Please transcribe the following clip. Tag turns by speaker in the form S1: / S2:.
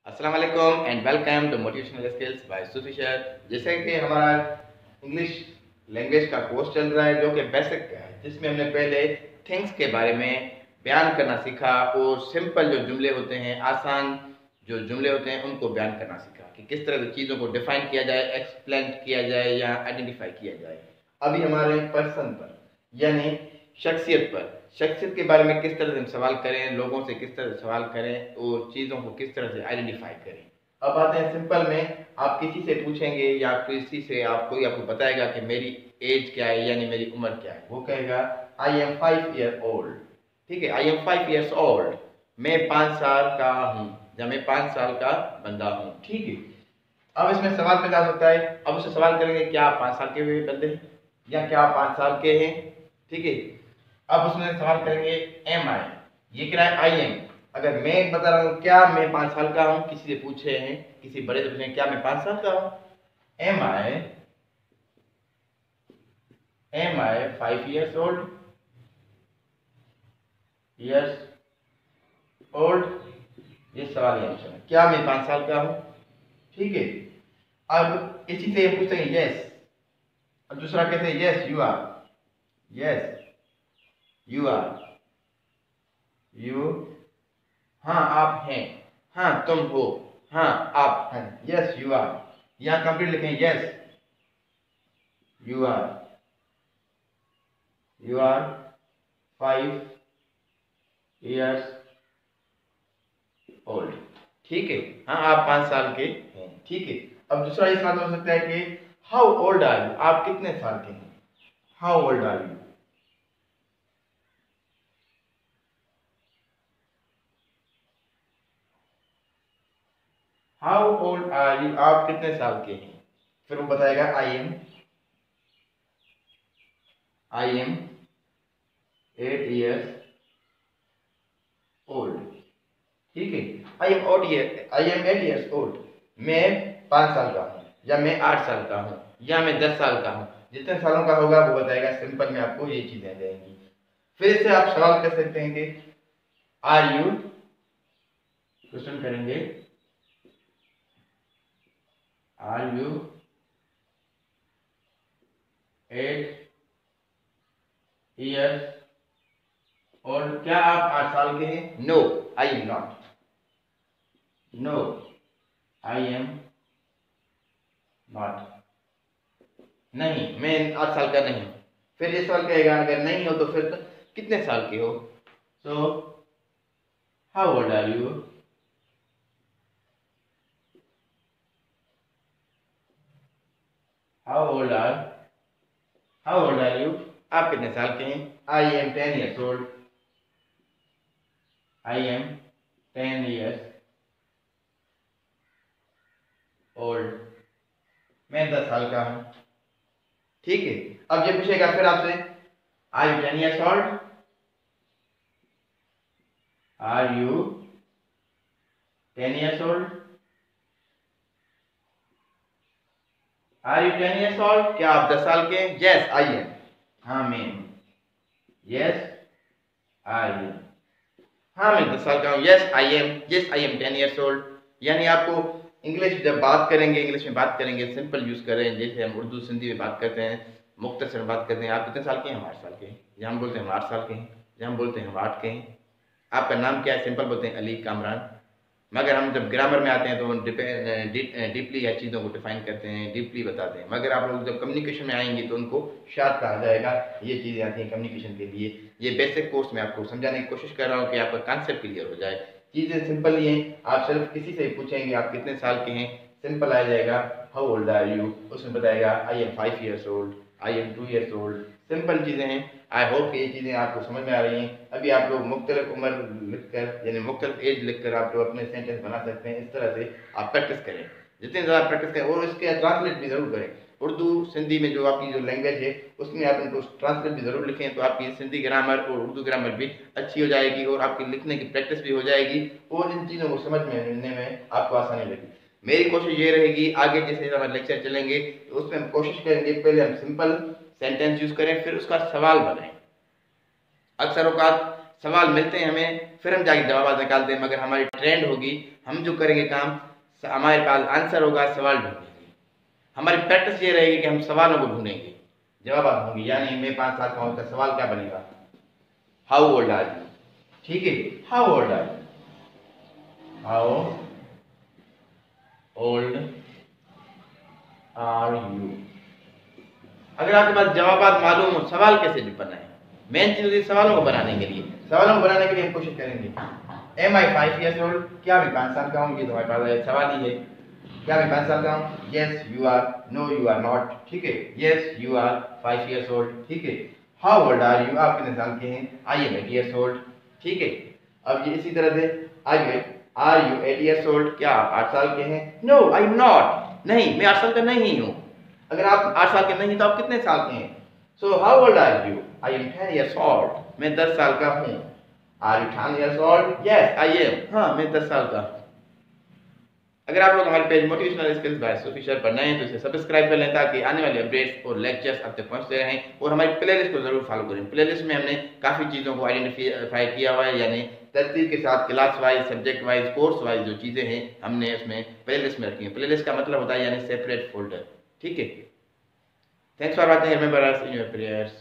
S1: अस्सलाम वालेकुम and welcome to motivational skills by Sufi Shar. जैसे कि हमारा इंग्लिश लैंग्वेज का कोर्स चल रहा है जो कि बेसिक का है, जिसमें हमने पहले थिंग्स के बारे में बयान करना सीखा और सिंपल जो जुमले होते हैं, आसान जो जुमले होते हैं, उनको बयान करना सीखा कि किस तरह से चीज़ों को डिफाइन किया जाए, एक्सप्लेन किया जाए या आइडेंटिफाई किया जाए। अभी हमारे पर्सन पर यानी शख्सियत के बारे में किस तरह से हम सवाल करें, लोगों से किस तरह से सवाल करें और चीज़ों को किस तरह से आइडेंटिफाई करें। अब आते हैं सिंपल में, आप किसी से पूछेंगे या किसी से आपको बताएगा कि मेरी एज क्या है यानी मेरी उम्र क्या है, वो कहेगा आई एम 5 ईयर ओल्ड। ठीक है, आई एम 5 ईयर्स ओल्ड, मैं 5 साल का हूँ या मैं 5 साल का बंदा हूँ। ठीक है, अब इसमें सवाल पैदा होता है। अब उससे सवाल करेंगे क्या आप 5 साल के हुए बंदे हैं या क्या आप 5 साल के हैं। ठीक है, अब उसमें सवाल करेंगे एम आई, ये क्या है आई एम। अगर मैं बता रहा हूँ क्या मैं 5 साल का हूँ, किसी से पूछे हैं, किसी बड़े से पूछे क्या मैं 5 साल का हूँ, एम आई 5 ईयर्स ओल्ड, ये सवाल है आंसर है, क्या मैं 5 साल का हूँ। ठीक है, अब इसी से पूछते हैं यस, और दूसरा कहते हैं yes you are, yes you are, you हाँ आप हैं, हाँ तुम हो, हाँ आप हैं, यस यू आर। यहाँ कंप्लीट लिखें yes you are 5 years old. ठीक है, हाँ आप 5 साल के हैं। ठीक है, अब दूसरा इस बात हो सकता है कि हाउ ओल्ड आर यू, आप कितने साल के हैं, how old are you, how old are you, आप कितने साल के हैं। फिर वो बताएगा आई एम 8 ईयर्स ओल्ड। ठीक है, आई एम 8 ईयर्स ओल्ड, मैं 5 साल का हूँ या मैं 8 साल का हूँ या मैं 10 साल का हूँ। जितने सालों का होगा वो बताएगा। सिंपल में आपको ये चीजें देंगी। फिर इससे आप सवाल कर सकते हैं कि आर यू, क्वेश्चन करेंगे आर यू 8 ईयर्स ओल्ड, क्या आप 8 साल के हैं। No I am not, no I am not, नहीं मैं 8 साल का नहीं हूं। फिर ये सवाल कहेगा अगर नहीं हो तो फिर कितने साल के हो। So how old are you, how old are you, आप कितने साल के हैं। I am 10 years old, I am 10 years old, मैं 10 साल का हूं। ठीक है, अब ये पूछेगा फिर आपसे are you 10 years old, are you 10 years old, are you 10 years old, क्या आप 10 साल के हैं। यस आई एम, हाँ मैं, यस आई एम, हाँ मैं 10 साल का हूँ। Yes I am 10 years old. यानी आपको इंग्लिश जब बात करेंगे, इंग्लिश में बात करेंगे सिंपल यूज करें, जैसे हम उर्दू सिंधी में बात करते हैं, मुख्तसर में बात करते हैं। आप कितने साल के हैं, हम 8 साल के हैं, या हम बोलते हैं हम 8 साल के हैं, या हम बोलते हैं हम 8 के हैं। आपका नाम क्या है, सिंपल बोलते हैं अली कामरान। मगर हम जब ग्रामर में आते हैं तो हम डीपली या चीज़ों को डिफाइन करते हैं, डीपली बताते हैं। मगर आप लोग जब कम्युनिकेशन में आएंगे तो उनको शार्ट कहा जाएगा। ये चीज़ें आती हैं कम्युनिकेशन के लिए। ये बेसिक कोर्स में आपको समझाने की कोशिश कर रहा हूँ कि आपका कॉन्सेप्ट क्लियर हो जाए। चीज़ें सिंपल ही हैं। आप सिर्फ किसी से पूछेंगे आप कितने साल के हैं, सिंपल आ जाएगा हाउ ओल्ड आर यू, उसमें बताएगा I am 5 years old, I M 2 years old. Simple चीज़ें हैं। आई होप कि ये चीज़ें आपको समझ में आ रही हैं। अभी आप लोग मुख्तलिफ उम्र लिखकर यानी मुख्तलिफ एज लिखकर आप लोग अपने सेंटेंस बना सकते हैं। इस तरह से आप प्रैक्टिस करें, जितनी ज़्यादा प्रैक्टिस करें, और इसके ट्रांसलेट भी ज़रूर करें। उर्दू सिंधी में जो आपकी जो लैंग्वेज है उसमें आप इनको ट्रांसलेट भी ज़रूर लिखें, तो आपकी सिंधी ग्रामर और उर्दू ग्रामर भी अच्छी हो जाएगी और आपकी लिखने की प्रैक्टिस भी हो जाएगी और इन चीज़ों को समझ में लेने में आपको आसानी लगेगी। मेरी कोशिश ये रहेगी आगे जैसे हमारे लेक्चर चलेंगे तो उसमें हम कोशिश करेंगे पहले हम सिंपल सेंटेंस यूज़ करें, फिर उसका सवाल बनाएं। अक्सर औकात सवाल मिलते हैं हमें, फिर हम जाके जवाब निकालते हैं, मगर हमारी ट्रेंड होगी, हम जो करेंगे काम, हमारे पास आंसर होगा, सवाल ढूंढेंगे। हमारी प्रैक्टिस ये रहेगी कि हम सवालों को ढूंढेंगे, जवाब होंगे। यानी मैं 5 साल का हूँ, उसका सवाल क्या बनेगा, हाउ ओल्ड आर यू। ठीक है, how old are you, how old are you. अगर आपके पास जवाब मालूम हो, सवाल कैसे बनाए, मेन चीज होती है सवालों को बनाने के लिए। सवालों को बनाने के लिए हम कोशिश करेंगे, एम आई 5 ईयर्स ओल्ड, क्या मैं 5 साल का हूँ, ये तो हमारे पास सवाल ही है। क्या मैं 5 साल का हूँ, yes you are, no you are not. ठीक है, yes you are 5 years old. ठीक है, हाउ ओल्ड आर यू, आप कितने साल के हैं, आई एम 8 ईयर्स ओल्ड। ठीक है, अब ये इसी तरह से आर यू 8 ईयर्स ओल्ड, क्या आप 8 साल के हैं, नो आई एम नॉट, नहीं मैं 8 साल का नहीं हूँ। अगर आप 8 साल के नहीं तो आप कितने साल के हैं, so how old are you, I am 10 years old, मैं 10 साल का हूँ। Are you 10 years old, yes I am, हाँ मैं 10 साल का हूँ। अगर आप लोग हमारे page motivational skills by Sufi sir पर नए हैं तो इसे सब्सक्राइब कर लें, ताकि आने वाले अपडेट्स और लेक्चर्स आप तक पहुंचते रहें। और हमारी प्लेलिस्ट को जरूर फॉलो करें। प्लेलिस्ट में हमने काफ़ी चीज़ों को आइडेंटिफाई किया हुआ है, यानी तरतीब के साथ class wise, subject wise, course wise जो चीज़ें हैं हमने उसमें प्लेलिस्ट में रखी हैं। प्लेलिस्ट का मतलब होता है यानी सेपरेट फोल्डर। ठीक है, thanks for watching, remember us in your prayers.